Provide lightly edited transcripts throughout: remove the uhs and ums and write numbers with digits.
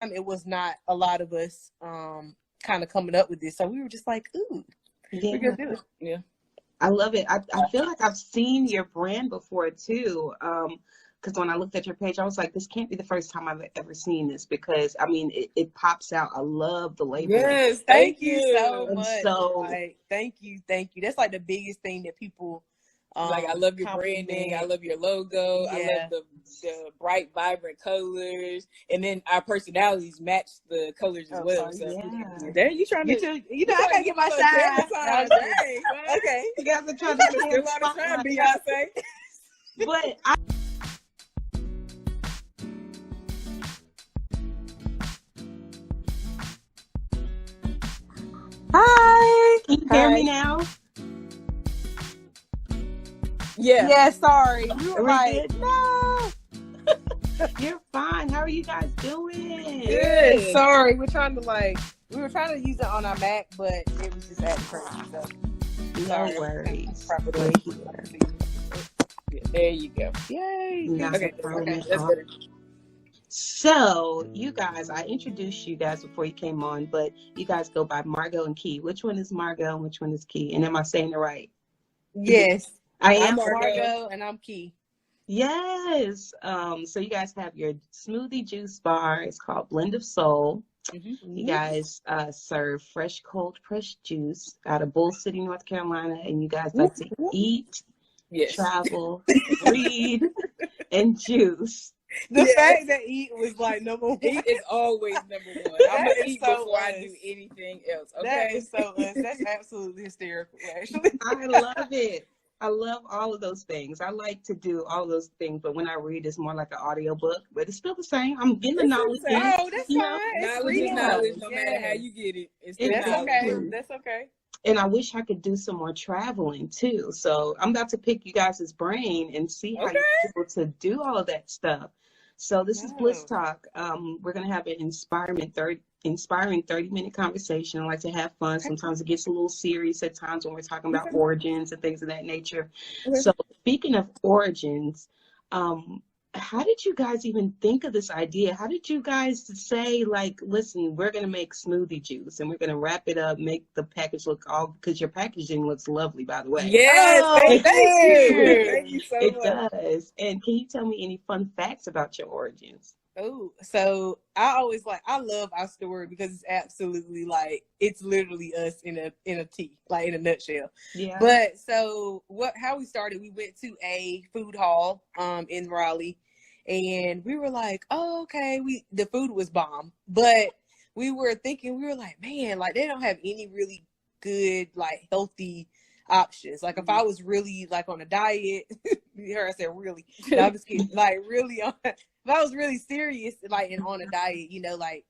it was not a lot of us kind of coming up with this. So we were just like, ooh, we're going to do it. Yeah. I love it. I feel like I've seen your brand before too. Because when I looked at your page, I was like, this can't be the first time I've ever seen this, because I mean, it pops out. I love the label. Yes, thank you so much. So, like, thank you. That's like the biggest thing that people like, I love your branding. I love your logo. Yeah. I love the bright, vibrant colors, and then our personalities match the colors as well. So, there you trying to, you know, I gotta get my shine. Okay, you guys are trying to get a lot of time, Beyonce. But Hi, can you hear me now? Yeah. Yeah, sorry. You were like, no. You're fine. How are you guys doing? Good. Sorry. We were trying to use it on our Mac, but it was just acting crazy. So no worries. There you go. Yay. Okay, that's better. So, you guys, I introduced you guys before you came on, but you guys go by Margo and Ki. Which one is Margo and which one is Ki? And am I saying it right? Yes. I am Margo and I'm Ki. Yes. So you guys have your smoothie juice bar. It's called Blend of Soul. Mm-hmm. You guys serve fresh, cold pressed juice out of Bull City, North Carolina. And you guys like to eat, travel, read, and juice. The fact that eat was like number one. Eat is always number one. I'm gonna eat before I do anything else. Okay, that is so us. That's absolutely hysterical. Actually, I love it. I love all of those things. I like to do all of those things, but when I read, it's more like an audio book. But it's still the same. I'm getting the knowledge. Oh, that's fine. Knowledge is knowledge, no matter how you get it. That's okay. That's okay. And I wish I could do some more traveling too. So I'm about to pick you guys' brain and see how you're able to do all of that stuff. So this is Bliss Talk. We're going to have an inspiring 30-minute conversation. I like to have fun. Sometimes it gets a little serious at times when we're talking about origins and things of that nature. So speaking of origins, how did you guys even think of this idea? How did you guys say, like, listen, we're going to make smoothie juice and we're going to wrap it up, make the package look because your packaging looks lovely, by the way. Yes, thank you. Thank you so much. It does. And can you tell me any fun facts about your origins? Oh, so I love our story because it's absolutely it's literally us in a tea, like in a nutshell. Yeah. But so how we started, we went to a food hall in Raleigh, and we were like, oh, okay, the food was bomb, but we were like, man, like they don't have any really good, like healthy options. Like if I was really like on a diet, you heard I said really, no, I'm just kidding, like really on. If I was really serious, like, and on a diet, you know, like,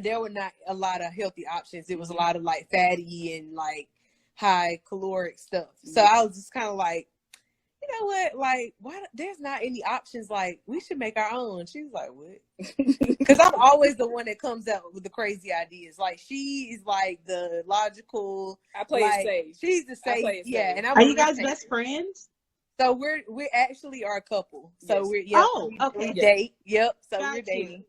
there were not a lot of healthy options. It was a lot of, like, fatty and, like, high caloric stuff. So I was just kind of like, you know what? Like, why? There's not any options. Like, we should make our own. She was like, what? Because I'm always the one that comes out with the crazy ideas. Like, she is, like, the logical. I play it safe. She's the safe. Yeah. And are you guys best friends? So we actually are a couple. So we date. Yep. So we're dating.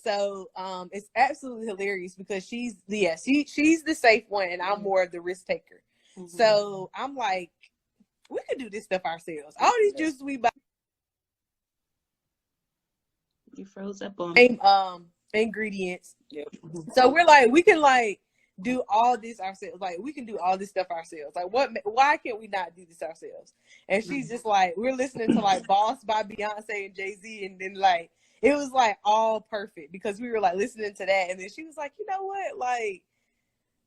So it's absolutely hilarious because she's the safe one and I'm more of the risk taker. Mm-hmm. So I'm like, we could do this stuff ourselves. All these juices we buy. You froze up on ingredients. Yep. So we're like, we can like do all this ourselves. Like we can do all this stuff ourselves. Like why can't we not do this ourselves? And she's just like, we're listening to like Boss by Beyonce and Jay-Z, and then like it was like all perfect because we were like listening to that, and then she was like, you know what, like,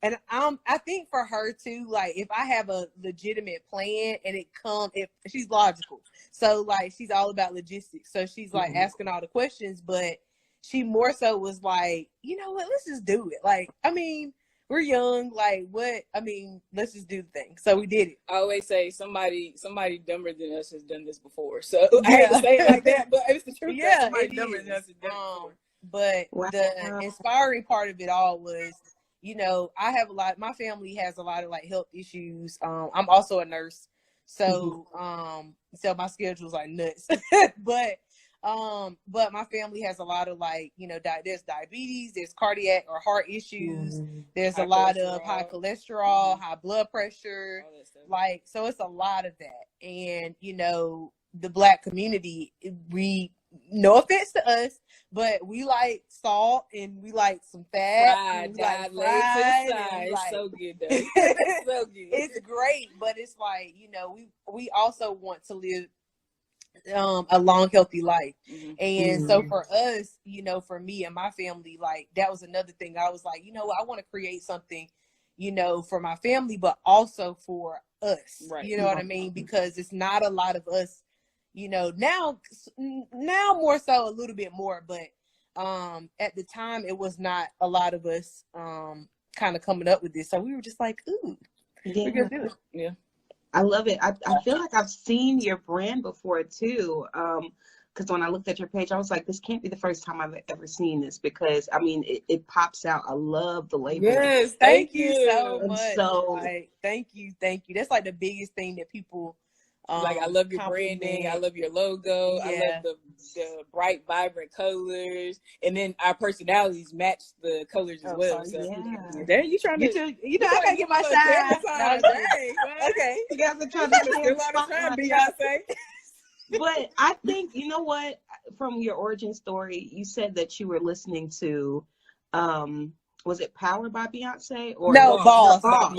and I think for her too, like if I have a legitimate plan and if she's logical, so like she's all about logistics, so she's like asking all the questions, but she more so was like, you know what, let's just do it. Like, I mean, we're young, like what? I mean, let's just do the thing. So we did it. I always say somebody dumber than us has done this before. So I hate to say it like that, but it's the truth. Yeah, somebody dumber than us has done it before. But the inspiring part of it all was, you know, my family has a lot of like health issues. I'm also a nurse. So so my schedule's like nuts. But But my family has a lot of like, there's diabetes, there's cardiac or heart issues, there's a lot of high cholesterol, high blood pressure, like, so it's a lot of that. And, the Black community, we, no offense to us, but we like salt and we like some fat. Fried, and we like laid to the side. It's like, so good though. It's so good. It's great, but it's like, we also want to live a long, healthy life. And so for us, for me and my family, like, that was another thing. I was like, I want to create something, for my family, but also for us. Right. You know what I mean? Because it's not a lot of us, now more so a little bit more, but at the time it was not a lot of us kind of coming up with this. So we were just like, ooh, we're gonna do it. Yeah. I love it. I feel like I've seen your brand before too. Because when I looked at your page, I was like, this can't be the first time I've ever seen this, because I mean, it pops out. I love the label. Yes, thank you so much. So, like, thank you. That's like the biggest thing that people like, I love your branding, I love your logo, Yeah. I love the bright, vibrant colors, and then our personalities match the colors as well. So, there you trying to, I gotta get my shine. Okay, you guys are trying to get a lot of time, Beyonce. But I think, you know what, from your origin story, you said that you were listening to, was it Power by Beyonce? Or no, Boss. Boss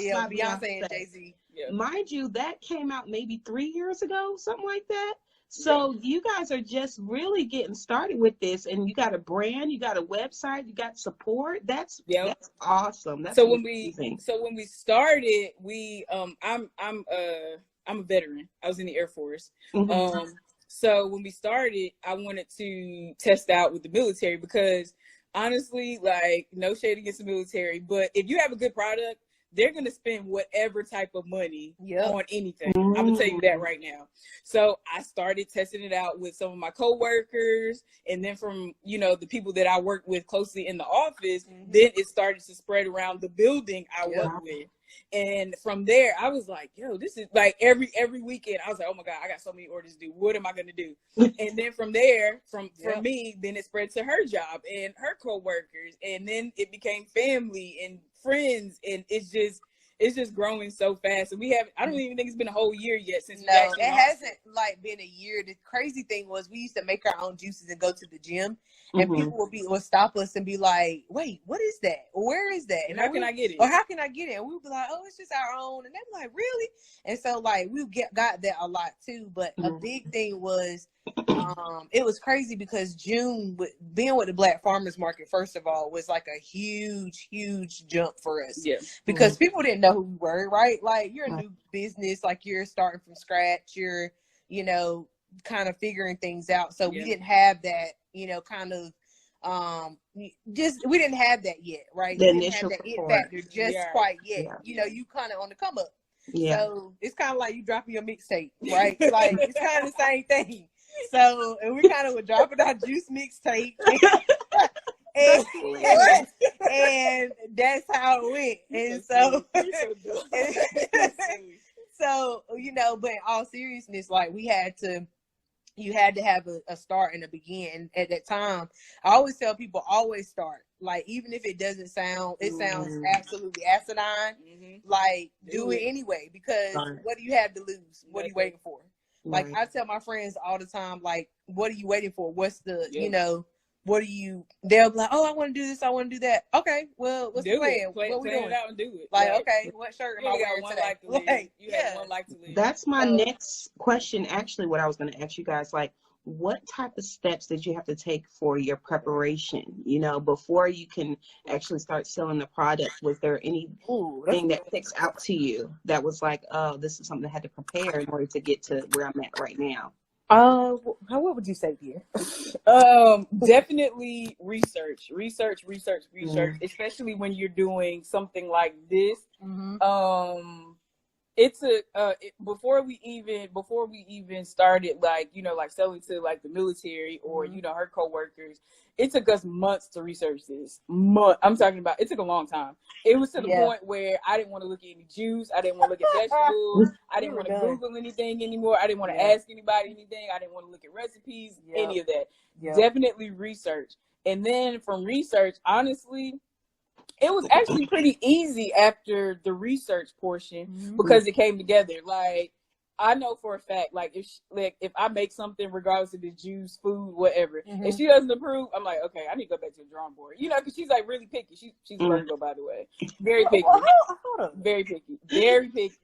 Yeah, by Beyonce and Jay-Z. Yeah. Mind you, that came out maybe 3 years ago, something like that. So you guys are just really getting started with this, and you got a brand, you got a website, you got support. That's awesome. That's amazing. When we started, we I'm a veteran. I was in the Air Force. So when we started, I wanted to test out with the military, because honestly, like, no shade against the military, but if you have a good product, they're going to spend whatever type of money on anything. I'm going to tell you that right now. So I started testing it out with some of my coworkers, and then from, the people that I work with closely in the office, then it started to spread around the building I work with. And from there, I was like, yo, this is like every weekend. I was like, oh my God, I got so many orders to do. What am I going to do? And then from there, from me, then it spread to her job and her coworkers. And then it became family and friends. And it's just growing so fast. And I don't even think it's been a whole year yet since. No, it hasn't like been a year. The crazy thing was, we used to make our own juices and go to the gym, and people would stop us and be like, wait, what is that? Where is that? And how can I get it? Or how can I get it? And we'd be like, oh, it's just our own. And they'd be like, really? And so, like, we got that a lot too. But a big thing was, it was crazy because June, being with the Black Farmers Market, first of all, was like a huge jump for us. Yeah. Because people didn't know who we were, right? Like, you're a new business, like, you're starting from scratch, you're, kind of figuring things out. So we didn't have that, kind of, we didn't have that yet, right? The we didn't initial have that it factor quite yet. You kind of on the come up. Yeah. So it's kind of like you dropping your mixtape, right? Like, it's kind of the same thing. So, and we kind of were dropping our juice mixtape. and that's how it went. And so, but in all seriousness, like, you had to have a start and a begin. At that time, I always tell people, always start. Like, even if it doesn't sound, it sounds absolutely asinine, like, do it anyway, because what do you have to lose? What are you waiting for? Like, I tell my friends all the time, like, what are you waiting for? What's the, they'll be like, oh, I want to do this, I want to do that. Okay, well, what's the plan? What we doing? It out and do it. Like, okay, what shirt am I wearing today? You have one life to live. That's my next question, actually, what I was going to ask you guys. Like, what type of steps did you have to take for your preparation, before you can actually start selling the product? Was there anything that sticks out to you that was like, oh, this is something I had to prepare in order to get to where I'm at right now? What would you say, dear? Definitely research, especially when you're doing something like this. It's a before we even started, like, you know, like selling to like the military or you know, her coworkers, it took us months to research this. I'm talking about, it took a long time. It was to the point where I didn't want to look at any juice, I didn't want to look at vegetables, I didn't want to Google anything anymore, I didn't want to ask anybody anything, I didn't want to look at recipes, any of that. Definitely research. And then from research, honestly, it was actually pretty easy after the research portion because it came together. Like, I know for a fact, like if I make something, regardless of the juice, food, whatever, if she doesn't approve, I'm like, okay, I need to go back to the drawing board. You know, because she's like really picky. She's Virgo, by the way, very picky, very picky, very picky.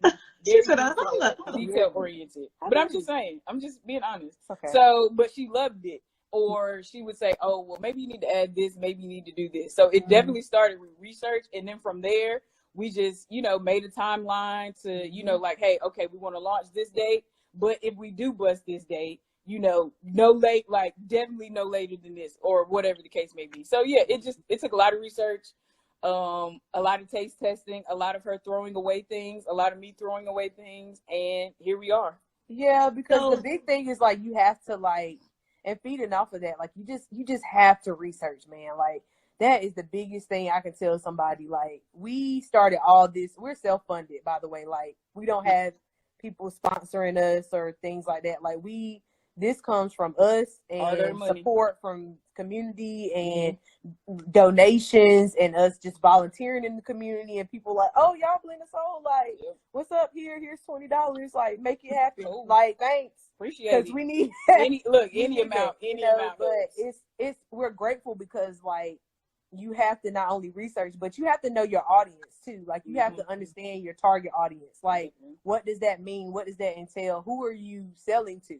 She's detail oriented. But I'm just saying, I'm just being honest. Okay. So, but she loved it. Or she would say, oh, well, maybe you need to add this, maybe you need to do this. So it definitely started with research. And then from there, we just, you know, made a timeline to, you know, like, hey, okay, we want to launch this date. But if we do bust this date, you know, definitely no later than this, or whatever the case may be. So, yeah, it took a lot of research, a lot of taste testing, a lot of her throwing away things, a lot of me throwing away things. And here we are. Yeah, because the big thing is, like, you have to, like, and feeding off of that, like, you just have to research, man. Like, that is the biggest thing I can tell somebody. Like, we started all this. We're self-funded, by the way. Like, we don't have people sponsoring us or things like that. Like, this comes from us and support from community and donations and us just volunteering in the community, and people like, oh, y'all blend a soul, like, what's up here? Here's $20. Like, make it happen. Like, thanks. Appreciate it. Because we need any amount. But we're grateful because, like, you have to not only research, but you have to know your audience too. Like, you have to understand your target audience. Like, what does that mean? What does that entail? Who are you selling to?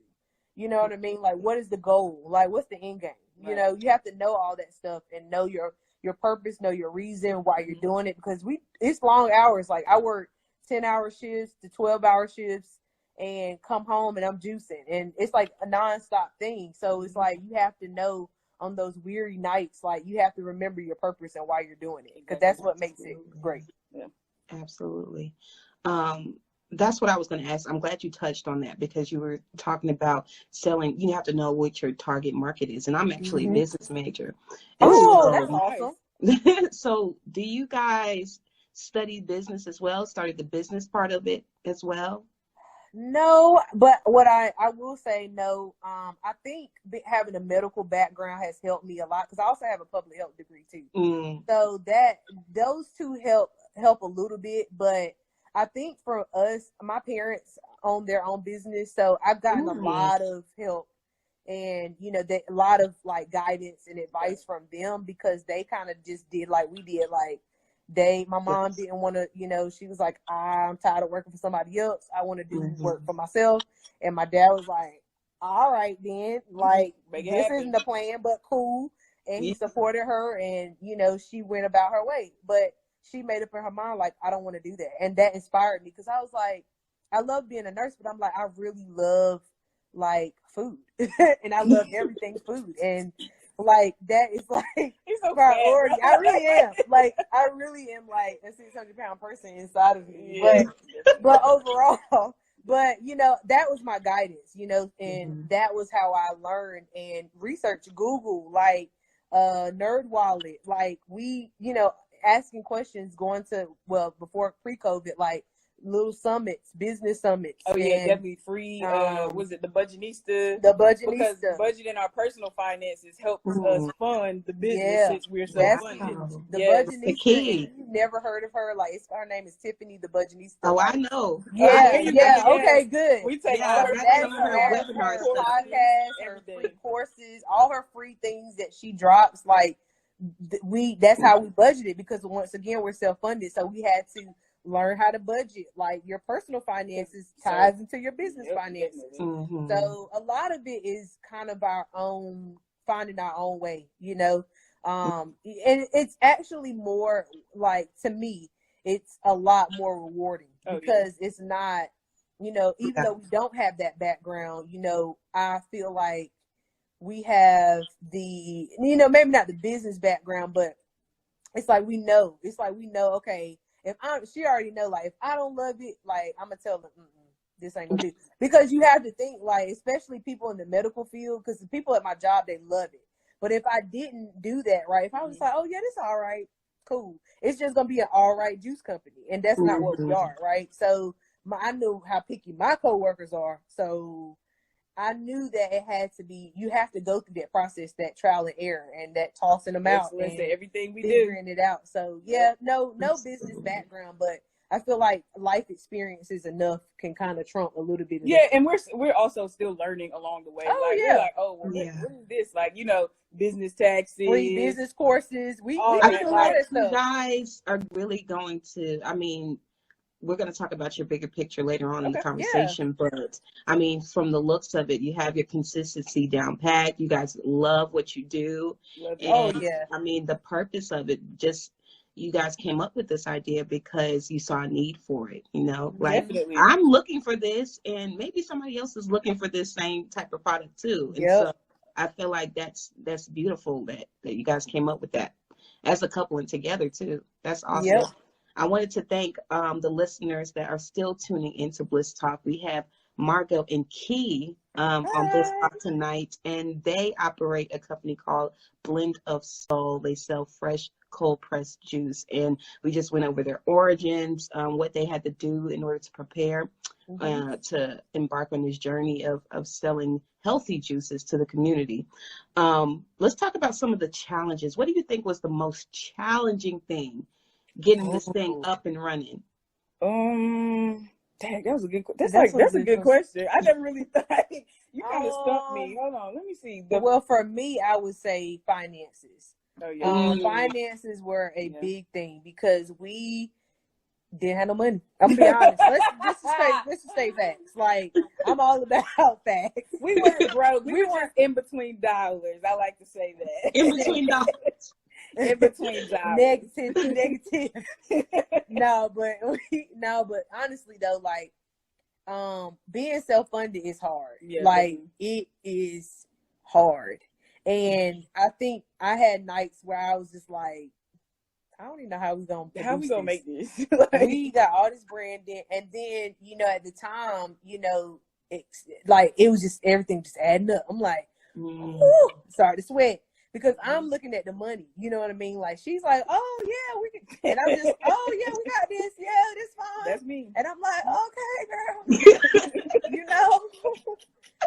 You know what I mean? Like, what is the goal? Like, what's the end game? You know, you have to know all that stuff and know your purpose, know your reason why you're doing it, because it's long hours. Like, I work 10-hour shifts to 12-hour shifts and come home and I'm juicing, and it's like a nonstop thing. So it's like, you have to know on those weary nights, like, you have to remember your purpose and why you're doing it, because that's what makes it great. Yeah, absolutely. That's what I was going to ask. I'm glad you touched on that, because you were talking about selling. You have to know what your target market is. And I'm actually a business major. And that's awesome. So do you guys study business as well? Started the business part of it as well? No, but what I will say, no. I think having a medical background has helped me a lot, because I also have a public health degree too. So those two help a little bit, but I think for us, my parents own their own business, so I've gotten a lot of help and, you know, a lot of, like, guidance and advice from them, because they kind of just did like we did. Like, my mom didn't want to, you know, she was like, I'm tired of working for somebody else. I want to do work for myself. And my dad was like, all right, then, like, this isn't the plan, but cool. And he supported her, and, you know, she went about her way. But she made up in her mind, like, I don't want to do that. And that inspired me, because I was like, I love being a nurse, but I'm like, I really love, like, food. And I love everything food. And, like, that is, like, priority. I really am. Like, I really am, like, a 600-pound person inside of me. But overall, but, you know, that was my guidance, you know, and that was how I learned and researched. Google, like, Nerd Wallet, like, we, you know, asking questions, going to, well, before pre-COVID, like, little summits, business summits. Oh yeah, definitely free. Was it the Budgetista? The Budgetista. Because budgeting our personal finances helps us fund the business since we're self-funded. The Budgetista. The key. If you've never heard of her, like, her name is Tiffany, the Budgetista. Oh, I know. Yeah, okay, good. We take all her webinars, her podcasts, her free courses, all her free things that she drops. Like, that's how we budgeted, because once again, we're self-funded, so we had to learn how to budget. Like, your personal finances ties into your business finances. So a lot of it is kind of finding our own way, you know. And it's actually more, like, to me, it's a lot more rewarding, because it's not, you know, even though we don't have that background, you know, I feel like we have the, you know, maybe not the business background, but it's like we know, okay. she already know, like, if I don't love it, like, I'm gonna tell them, this ain't gonna do. Because you have to think, like, especially people in the medical field, because the people at my job, they love it. But if I didn't do that right, if I was like, oh yeah, this all right, cool, it's just gonna be an all right juice company, and that's not what we are, right? So I knew how picky my coworkers are, so I knew that it had to be. You have to go through that process, that trial and error, and that tossing them out and everything we figuring it out. So yeah, no business background, but I feel like life experiences enough can kind of trump a little bit of that. And we're also still learning along the way. Oh, like, yeah. We're like, oh, well, what is this? Like, business taxes, free business courses. I feel like you guys are really going to. I mean, we're going to talk about your bigger picture later on in the conversation, but I mean, from the looks of it, you have your consistency down pat. You guys love what you do. I mean, the purpose of it, just you guys came up with this idea because you saw a need for it, like Definitely. I'm looking for this, and maybe somebody else is looking for this same type of product too. And so I feel like that's beautiful that you guys came up with that as a couple and together too. That's awesome. I wanted to thank the listeners that are still tuning into Bliss Talk. We have Margo and Ki on Bliss Talk tonight, and they operate a company called Blend of Soul. They sell fresh cold pressed juice, and we just went over their origins, what they had to do in order to prepare to embark on this journey of selling healthy juices to the community. Let's talk about some of the challenges. What do you think was the most challenging thing getting this thing up and running? Dang, that was a good. That's a good question. I never really thought. You kind of stumped me. Hold on, let me see. Well, for me, I would say finances. Oh yeah. Finances were a big thing because we didn't have no money. I'm gonna be honest. Let's just say facts. Like, I'm all about facts. We weren't broke. We weren't in between dollars. I like to say that. In between dollars. In between dollars. Negative. No, but honestly though, like, being self-funded is hard. Like, it is hard. And I think I had nights where I was just like, I don't even know how we gonna make this. Like, we got all this branding, and then at the time, it was just everything just adding up. I'm like, sorry to sweat, because I'm looking at the money. You know what I mean? Like, she's like, oh yeah, we can, and I'm just, oh yeah, we got this. Yeah, this fine. That's me. And I'm like, okay, girl.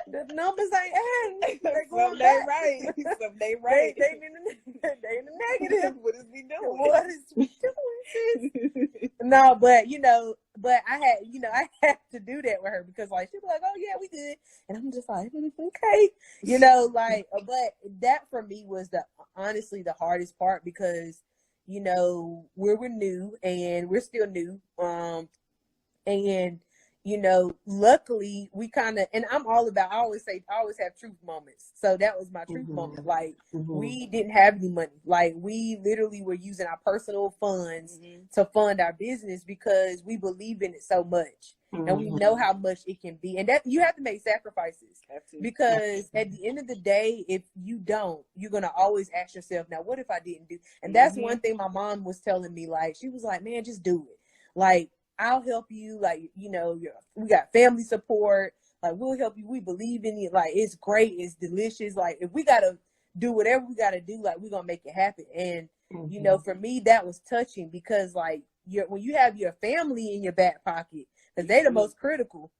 The numbers ain't adding. They're going back. Right. Some they right. They in the negative. What is we doing? What is we doing, sis? No, but I had to do that with her, because like she'd be like, "Oh yeah, we good," and I'm just like, "Okay," But that for me was honestly the hardest part, because we're new and we're still new, and luckily we kind of, and I always have truth moments. So that was my truth moment. Like, we didn't have any money. Like, we literally were using our personal funds to fund our business, because we believe in it so much. And we know how much it can be. And that you have to make sacrifices, because at the end of the day, if you don't, you're going to always ask yourself, now, what if I didn't do? And that's one thing my mom was telling me. Like, she was like, man, just do it. Like, I'll help you. Like, we got family support. Like, we'll help you. We believe in you. Like, it's great. It's delicious. Like, if we got to do whatever we got to do, like, we're going to make it happen. And, for me, that was touching, because like, when you have your family in your back pocket, because they the most critical,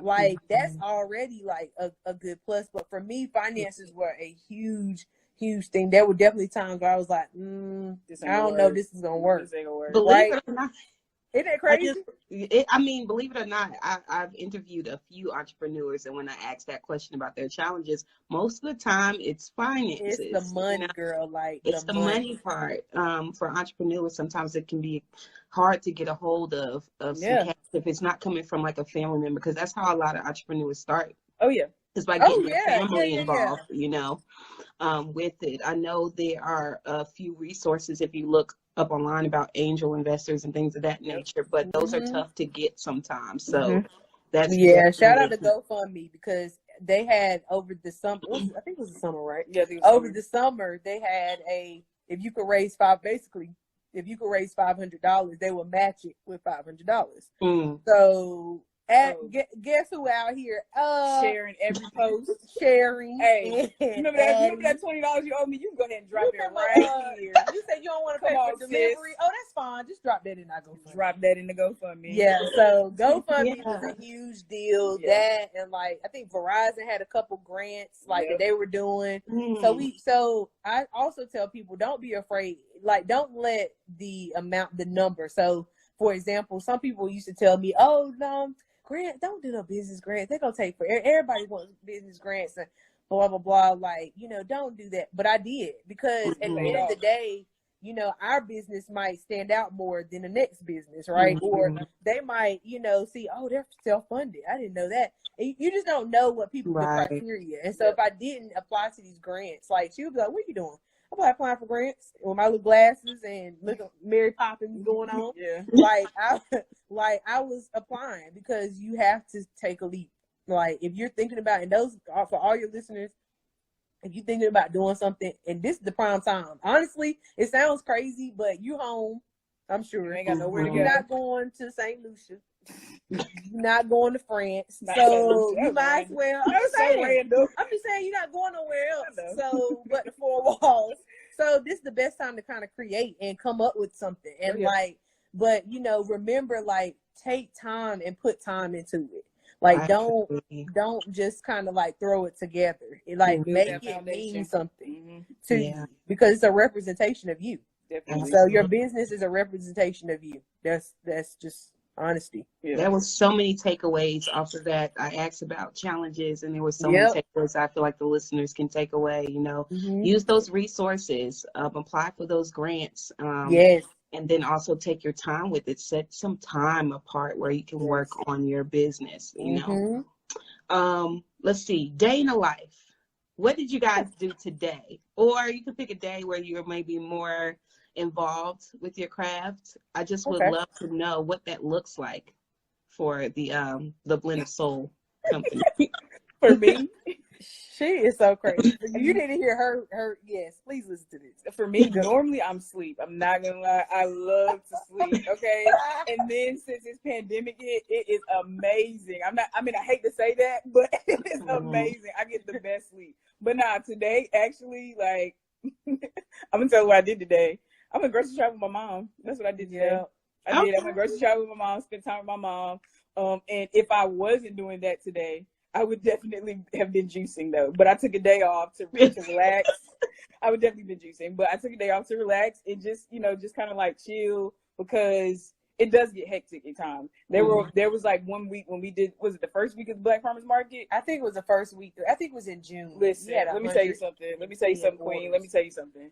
like, that's already like a good plus. But for me, finances were a huge thing. There were definitely times where I was like, I don't know if this is going to work. Believe it or not. Isn't that crazy? Believe it or not, I've interviewed a few entrepreneurs, and when I asked that question about their challenges, most of the time it's finances. It's the money, girl. Like, it's the money part. For entrepreneurs, sometimes it can be hard to get a hold of some cash if it's not coming from like a family member, because that's how a lot of entrepreneurs start. Oh yeah, it's by getting their family involved. With it. I know there are a few resources if you look up online about angel investors and things of that nature, but those are tough to get sometimes. So that's shout out to GoFundMe, because they had over the summer, I think it was the summer, right? Yeah, over the summer they had if you could raise basically if you could raise $500, they will match it with $500. So guess who out here sharing every post, sharing. Hey, remember that $20 you owe me? You can go ahead and drop it right here. You said you don't want to pay for delivery. Sis. Oh, that's fine. Just drop that in. I GoFundMe. Drop that in the GoFundMe. Yeah. So GoFundMe was a huge deal. That and like I think Verizon had a couple grants like that they were doing. So I also tell people don't be afraid. Like don't let the number. So for example, some people used to tell me, "Oh no, grant, don't do no business grants. They're gonna take for everybody wants business grants and blah blah blah." Like, don't do that. But I did because at the end of the day, our business might stand out more than the next business, right? Or they might, see, oh, they're self-funded. I didn't know that. And you just don't know what people's criteria. And so if I didn't apply to these grants, like she would be like, "What are you doing?" I'm like applying for grants with my little glasses and little Mary Poppins going on. Like I was applying because you have to take a leap. Like if you're thinking about, and those are for all your listeners, if you're thinking about doing something, and this is the prime time. Honestly, it sounds crazy, but you home, I'm sure. You ain't got nowhere to go. You're not going to St. Lucia. You're not going to France. So you might as well. I'm just saying you're not going nowhere else. So but the four walls. So this is the best time to kind of create and come up with something. And but remember, like take time and put time into it. Like don't just kind of like throw it together. Like make it mean something to you because it's a representation of you. Definitely. So your business is a representation of you. That's just honesty. There was so many takeaways off of that. I asked about challenges, and there were so many takeaways I feel like the listeners can take away. Use those resources, apply for those grants. And then also take your time with it. Set some time apart where you can work on your business. Let's see, day in the life. What did you guys do today? Or you can pick a day where you're maybe more involved with your craft. I just would love to know what that looks like for the Blend of Soul company. For me, she is so crazy. You need to hear her. Yes, please listen to this. For me, normally I'm asleep. I'm not gonna lie. I love to sleep. Okay, and then since this pandemic hit, it is amazing. I hate to say that, but it is amazing. I get the best sleep. But today actually, like, I'm gonna tell you what I did today. I went grocery shopping with my mom. That's what I did today. I went grocery shopping with my mom, spent time with my mom. And if I wasn't doing that today, I would definitely have been juicing though. But I took a day off to relax. I would definitely been juicing, but I took a day off to relax and just kind of like chill because it does get hectic at times. There was like 1 week when we did, was it the first week of the Black Farmers Market? I think it was the first week. I think it was in June. Listen, let me tell you something. Queen. Let me tell you something.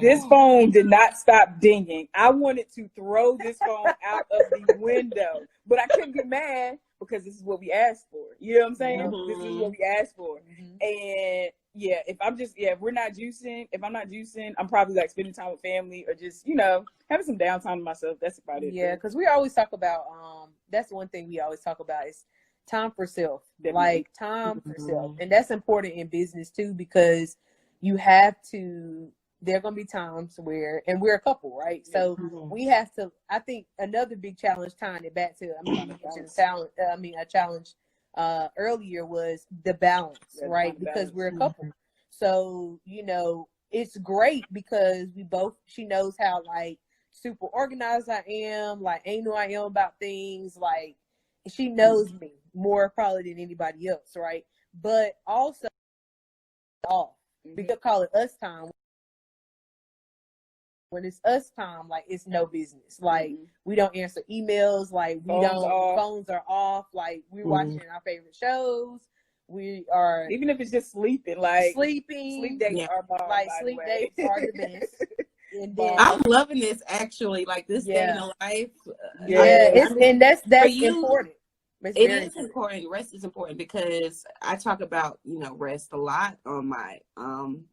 This phone did not stop dinging. I wanted to throw this phone out of the window, but I couldn't get mad because this is what we asked for. You know what I'm saying? This is what we asked for. And if we're not juicing, if I'm not juicing, I'm probably like spending time with family or just, having some downtime to myself. That's about it. Yeah, because we always talk about, that's one thing we always talk about is time for self. Definitely. Like time for self. And that's important in business too, because you have to, there are going to be times where, and we're a couple, right? So we have to, I think another big challenge, tying it back to, a challenge earlier was the balance, right? Because we're a couple. So, it's great because she knows how like super organized I am, like ain't know I am about things, like she knows me more probably than anybody else, right? But also off. We could call it us time. When it's us time, like it's no business. Like we don't answer emails, like phones are off, like we're watching our favorite shows. We are, even if it's just sleeping, like sleep dates are bomb, like sleep dates are the best. And then, I'm loving this actually, like this day in the life. And that's important. It is important. Rest is important because I talk about, rest a lot on my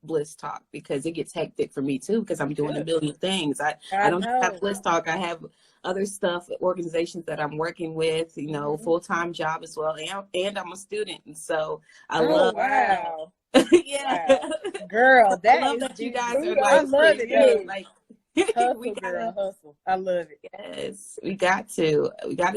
Bliss Talk because it gets hectic for me too because I'm doing a million things. I don't have Bliss Talk. I have other stuff, organizations that I'm working with, full-time job as well. And I'm a student. And so I love wow. Yeah. Wow. Girl, I love that you guys are like, I love it. Like Hustle, girl, hustle. I love it. Yes, we got to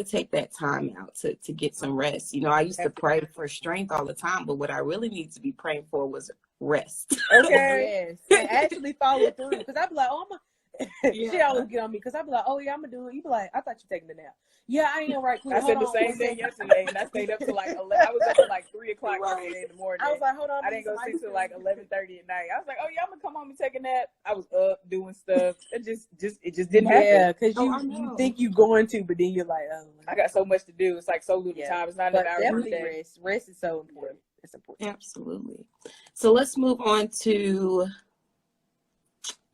take that time out to get some rest. You know, I used to pray for strength all the time, but what I really need to be praying for was rest. Okay. Yes. And actually follow through. Because I'd be like, oh, she always get on me because I'd be like, oh yeah, I'm gonna do it. You be like, I thought you taking a nap. Yeah, I ain't right. Cool. I said the same thing yesterday, and I stayed up to like 11. I was up at like 3 o'clock yesterday in the morning. I was like, hold on. I didn't go sleep till like 11:30 at night. I was like, oh yeah, I'm gonna come home and take a nap. I was up doing stuff. It just didn't happen. Yeah, because you think you're going to, but then you're like, oh, I got so much to do. It's like so little time. It's not enough hours a day. Rest. Rest is so important. It's important. Absolutely. So let's move on to.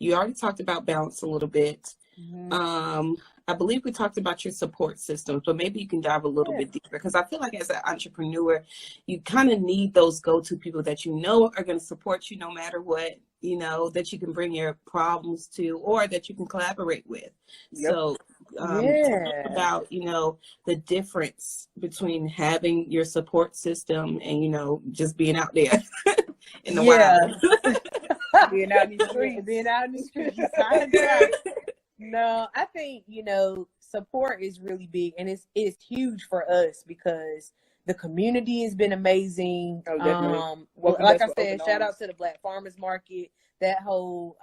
You already talked about balance a little bit. Mm-hmm. I believe we talked about your support systems, but maybe you can dive a little bit deeper because I feel like as an entrepreneur, you kind of need those go-to people that you know are going to support you no matter what, you know, that you can bring your problems to or that you can collaborate with. Yep. So talk about, you know, the difference between having your support system and, you know, just being out there in the wild. Being out in the streets. Being out in the streets. No, I think, you know, support is really big and it's huge for us because the community has been amazing. Oh, definitely. Like I said, shout out to the Black Farmers Market, that whole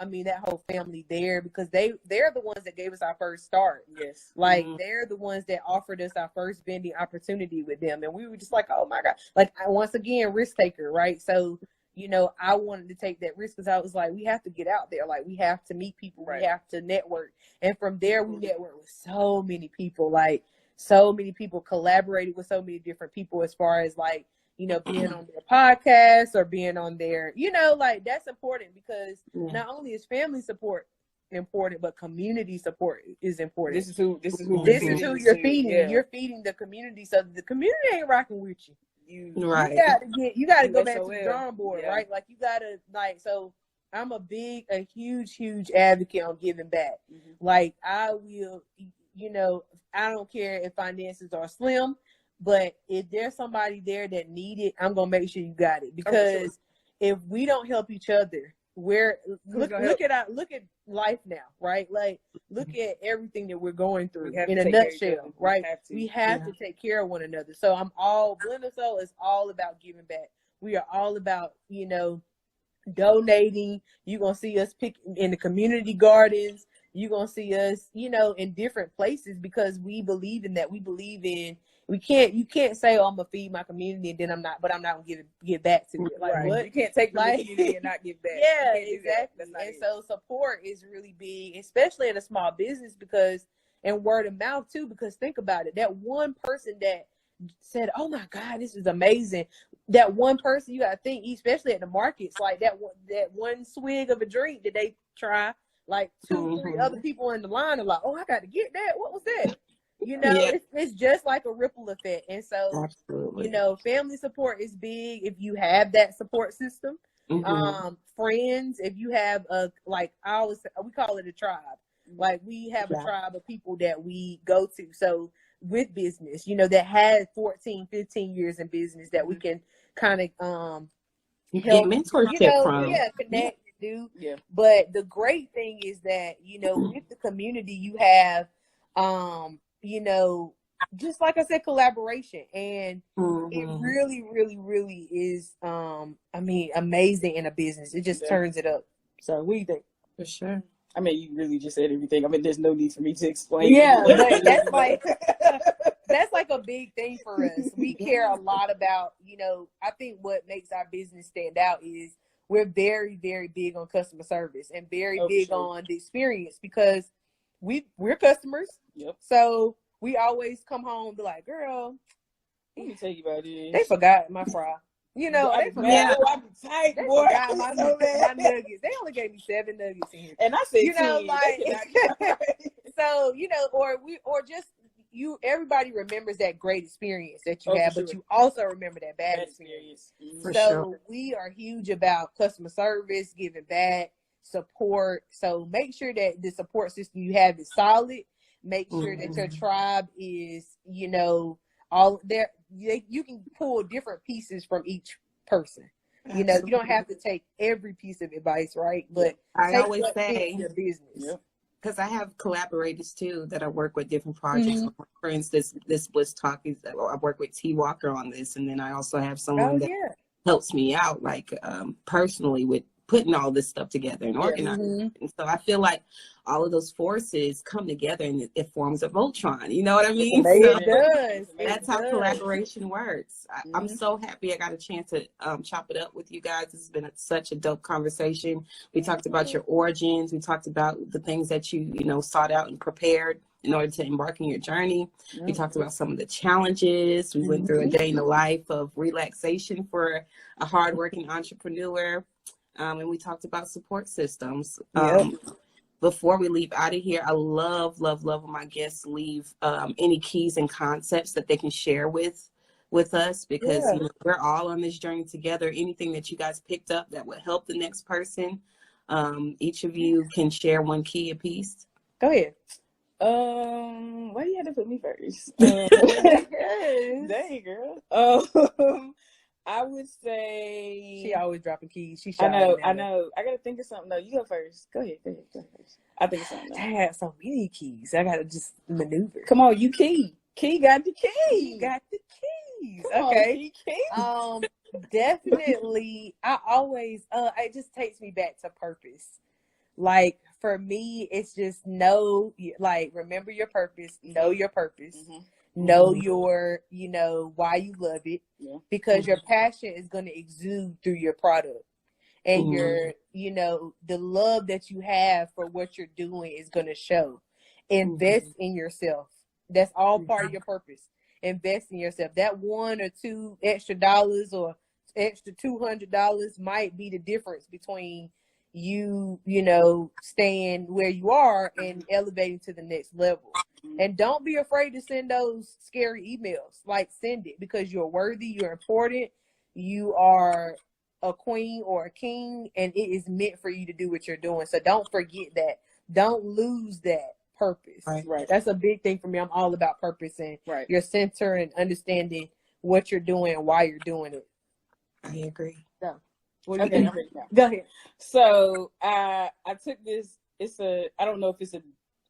family there because they're the ones that gave us our first start. Yes. Like they're the ones that offered us our first vending opportunity with them. And we were just like, oh my God. Like once again, risk taker, right? So you know, I wanted to take that risk because I was like, we have to get out there. Like, we have to meet people. Right. We have to network. And from there, we networked with so many people. Like, so many people collaborated with so many different people as far as, like, you know, being on their podcast or being on their, you know, like, that's important because not only is family support important, but community support is important. This is who you're feeding. Yeah. You're feeding the community. So the community ain't rocking with you. You gotta go back to the drawing board, right? Like you gotta so I'm a huge advocate on giving back. Mm-hmm. Like I will, you know, I don't care if finances are slim, but if there's somebody there that need it, I'm gonna make sure you got it because if we don't help each other, look at life now, right? Like look at everything that we're going through in a nutshell, right? We have to take care of one another. So Blend of Soul is all about giving back. We are all about, you know, donating. You're gonna see us pick in the community gardens. You're gonna see us, you know, in different places because we believe in that. We believe in you can't say, oh, I'm gonna feed my community and then I'm not gonna give back to it. Like what? You can't take from the community and not give back. Yeah, exactly. And so support is really big, especially in a small business and word of mouth too, because think about it. That one person that said, oh my God, this is amazing. That one person, you gotta think, especially at the markets, like that one swig of a drink that they try, like 2 3 other people in the line are like, oh, I got to get that. What was that? You know, it's just like a ripple effect. And so, you know, family support is big if you have that support system. Friends, if you have we call it a tribe. Like we have a tribe of people that we go to. So with business, you know, that has 14, 15 years in business that we can kind of help mentorship from. Yeah, connect, do. Yeah. But the great thing is that, you know, with the community you have you know, just like I said, collaboration. And it really, really, really is, amazing in a business. It just turns it up. So what do you think? For sure. I mean, you really just said everything. I mean, there's no need for me to explain. Yeah, but that's like a big thing for us. We care a lot about, you know, I think what makes our business stand out is we're very, very big on customer service and very big on the experience because we're customers. Yep. So we always come home and be like, girl, let me tell you about this. They forgot my fry. You know, they forgot. I be tight, boy. Forgot my nuggets. They only gave me 7 nuggets in here. And I said, you know, so, you know, everybody remembers that great experience that you had, but you also remember that bad experience. So we are huge about customer service, giving back, support. So make sure that the support system you have is solid. Make sure that your tribe is, you know, all there. You can pull different pieces from each person. You know, you don't have to take every piece of advice, right? But I always say your business. because I have collaborators too that I work with different projects. For instance, this Bliss Talk is I work with T Walker on this, and then I also have someone that helps me out, like personally, with putting all this stuff together and organizing. And so I feel like all of those forces come together and it forms a Voltron. You know what I mean? So it does. That's how collaboration works. I'm so happy I got a chance to chop it up with you guys. This has been such a dope conversation. We talked about your origins. We talked about the things that you sought out and prepared in order to embark on your journey. We talked about some of the challenges. We went through a day in the life of relaxation for a hardworking entrepreneur. And we talked about support systems. Before we leave out of here, I love when my guests leave any keys and concepts that they can share with us, because we're all on this journey together. Anything that you guys picked up that would help the next person, each of you can share one key apiece. Go ahead. Why do you have to put me first? Dang, girl. I would say she always dropping keys. I know. I gotta think of something. No, you go first. Go ahead first. I think of something. I have so many keys. I gotta just maneuver. Come on, you key. Key got the key. Got the keys. Come okay. On, Definitely. I always. It just takes me back to purpose. Like for me, it's just remember your purpose. Know your purpose. Know your, why you love it, because your passion is going to exude through your product, and your, the love that you have for what you're doing is going to show. Invest in yourself. That's all part of your purpose. Invest in yourself. That $1 or $2 extra dollars or extra $200 might be the difference between you, staying where you are and elevating to the next level. And don't be afraid to send those scary emails. Like, send it, because you're worthy, you're important, you are a queen or a king, and it is meant for you to do what you're doing. So don't forget that. Don't lose that purpose. Right. That's a big thing for me. I'm all about purpose and your center and understanding what you're doing and why you're doing it. I agree. So, what do you think? Go ahead. So I took this. I don't know if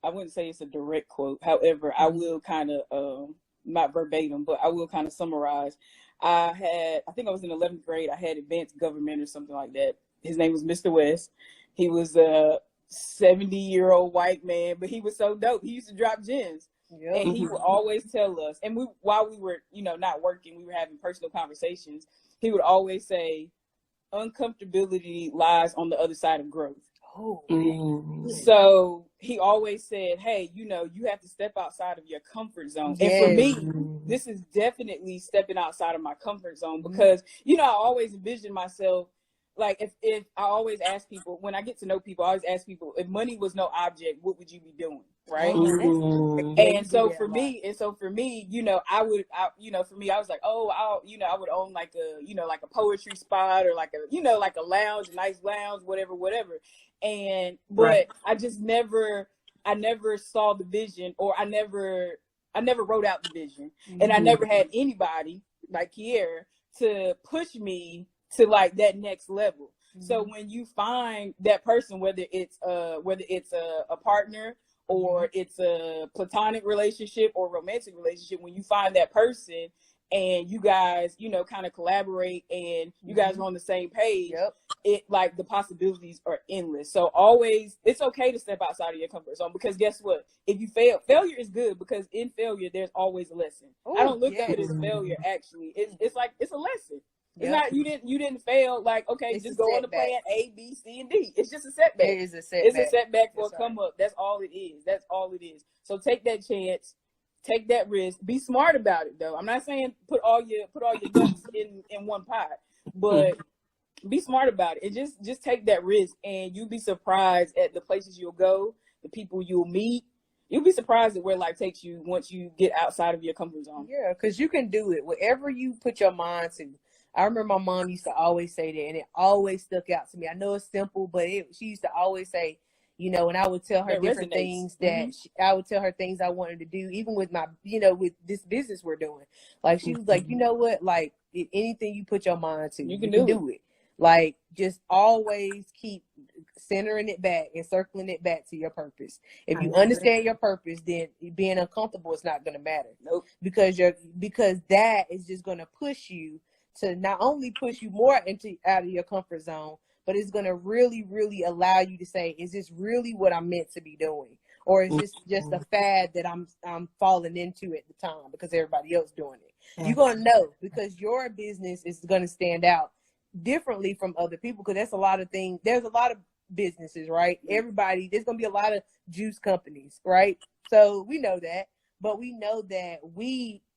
I wouldn't say it's a direct quote. However, I will kind of, not verbatim, but I will kind of summarize. I think I was in 11th grade. I had advanced government or something like that. His name was Mr. West. He was a 70-year-old white man, but he was so dope. He used to drop gems. Yep. And he would always tell us, and while we were, not working, we were having personal conversations. He would always say, uncomfortability lies on the other side of growth. Oh, so he always said, hey, you have to step outside of your comfort zone. Yes. And for me, this is definitely stepping outside of my comfort zone, because, I always envision myself, like, if I always ask people, when I get to know people, I always ask people, if money was no object, what would you be doing? Right. And so for me, for me, I was like, I would own like a poetry spot, or like a lounge, a nice lounge, whatever. But I never saw the vision, or I never wrote out the vision. And I never had anybody like Kiera to push me to like that next level. So when you find that person, whether it's a partner, or it's a platonic relationship or romantic relationship, when you find that person and you guys, kind of collaborate and you guys are on the same page, it like the possibilities are endless. So always, it's okay to step outside of your comfort zone, because guess what? If you failure is good, because in failure, there's always a lesson. I don't look at it as failure, actually. It's like, it's a lesson. It's not, you didn't fail, like, okay, it's just go on to plan A, B, C, and D. It's just a setback. It is a setback. It's a setback for a come up. That's all it is. That's all it is. So take that chance, take that risk. Be smart about it, though. I'm not saying put all your ducks in one pot, but be smart about it. And just take that risk, and you'll be surprised at the places you'll go, the people you'll meet. You'll be surprised at where life takes you once you get outside of your comfort zone. Yeah, because you can do it. Whatever you put your mind to. I remember my mom used to always say that, and it always stuck out to me. I know it's simple, but she used to always say, and I would tell her different things that I would tell her things I wanted to do, even with my, with this business we're doing. Like, she was like, you know what? Like, anything you put your mind to, you can do it. Like, just always keep centering it back and circling it back to your purpose. If you understand your purpose, then being uncomfortable is not going to matter. Nope. Because that is just going to push you to not only push you more out of your comfort zone, but it's going to really, really allow you to say, is this really what I'm meant to be doing? Or is this just a fad that I'm falling into at the time because everybody else doing it? You're going to know, because your business is going to stand out differently from other people, because there's a lot of businesses, right? There's going to be a lot of juice companies, right? So we know that, but we know that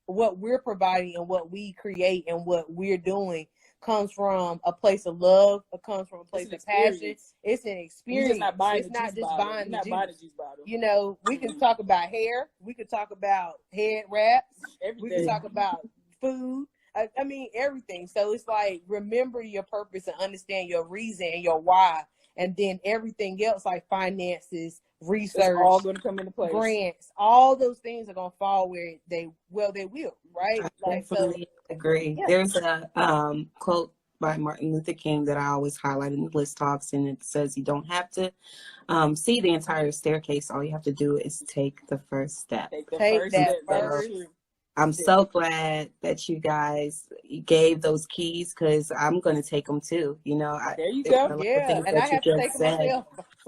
what we're providing and what we create and what we're doing comes from a place of love. It comes from a place of passion. It's an experience. It's not buying the juice bottle. You know, we can talk about hair. We could talk about head wraps. Everything. We can talk about food. I mean, everything. So it's like, remember your purpose and understand your reason and your why. And then everything else, like finances, research, it's all going to come into place. Grants, all those things are going to fall where they will, right? I definitely agree. Yeah. There's a quote by Martin Luther King that I always highlight in the Bliss Talks, and it says, you don't have to see the entire staircase. All you have to do is take the first step. Take that first. I'm so glad that you guys gave those keys, because I'm going to take them too. You know, there you go. Yeah, and I have to take them myself.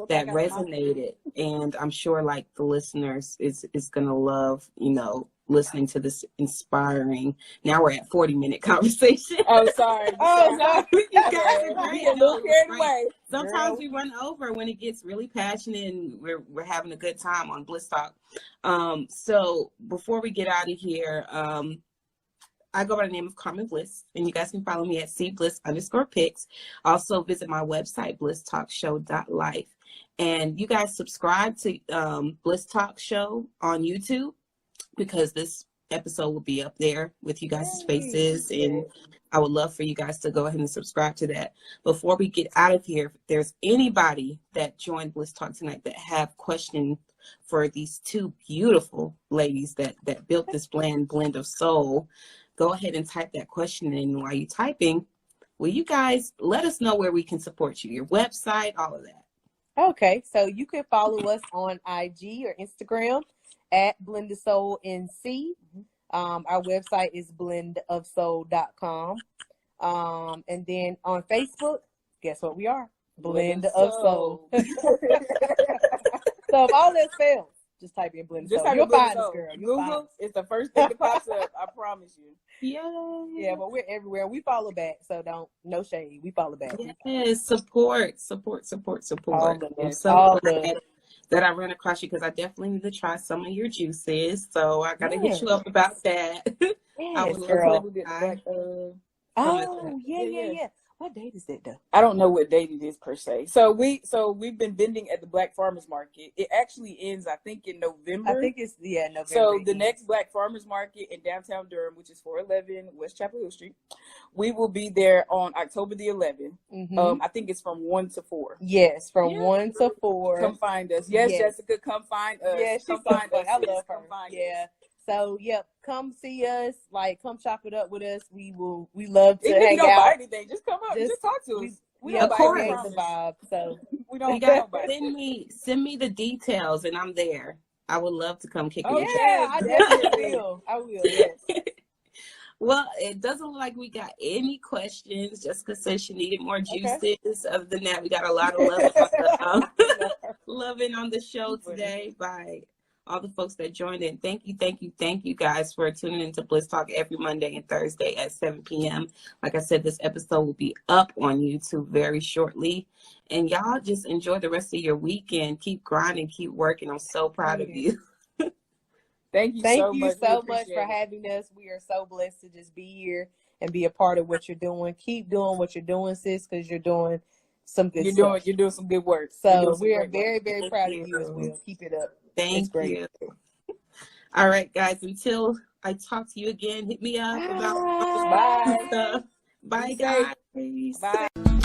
That resonated, and I'm sure like the listeners is going to love, you know, listening to this inspiring. Now we're at 40-minute conversation. Oh, sorry. Sorry. You guys are great. A little carried away. Sometimes we run over when it gets really passionate and we're having a good time on Bliss Talk. So before we get out of here, I go by the name of Carmen Bliss, and you guys can follow me at cbliss_pics. Also visit my website, blisstalkshow.life. And you guys subscribe to Bliss Talk Show on YouTube, because this episode will be up there with you guys' faces, and I would love for you guys to go ahead and subscribe to that. Before we get out of here, if there's anybody that joined Bliss Talk tonight that have questions for these two beautiful ladies that built this blend of soul, go ahead and type that question in. While you're typing, will you guys let us know where we can support you, your website, all of that? Okay, so you can follow us on IG or Instagram at blendofsoulnc. Our website is blendofsoul.com. And then on Facebook, guess what we are? Blend of Soul. So if all that fails, just type in Blend of Soul. You'll find us, girl. Google is the first thing that pops up. I promise you. Yeah, but we're everywhere. We follow back, so no shade. We follow back. Yes, support. I'm so glad that I ran across you, because I definitely need to try some of your juices. So I got to hit you up about that. Yes, girl. Yeah. What date is that though? I don't know what date it is per se. So we've been vending at the Black Farmers Market. It actually ends, I think, in November. I think it's November. So the next Black Farmers Market in downtown Durham, which is 411 West Chapel Hill Street, we will be there on October the 11th. Mm-hmm. I think it's from 1 to 4. Yes, from 1 to 4. Come find us. Yes, Jessica, come find us. Yes, come find us. I love her. Us. So come see us. Like, come chop it up with us. We love to hang out. If you don't buy anything, just come up. Just talk to us. We don't buy the vibe. So we don't got nobody. Send me the details, and I'm there. I would love to come kick it. Yeah, I definitely will. I will. Yes. Well, it doesn't look like we got any questions. Jessica said she needed more juices. Okay. Other than that, we got a lot of loving on the show today by all the folks that joined in. Thank you guys for tuning into Bliss Talk every Monday and Thursday at 7 p.m. Like I said, this episode will be up on YouTube very shortly. And y'all just enjoy the rest of your weekend. Keep grinding, keep working. I'm so proud of you. Thank you so much for having us. We are so blessed to just be here and be a part of what you're doing. Keep doing what you're doing, sis, because you're doing some good stuff. You're doing some good work. So we are very, very proud of you as well. Keep it up. Thank you. All right, guys. Until I talk to you again, hit me up about Bye. Bye, guys. Bye.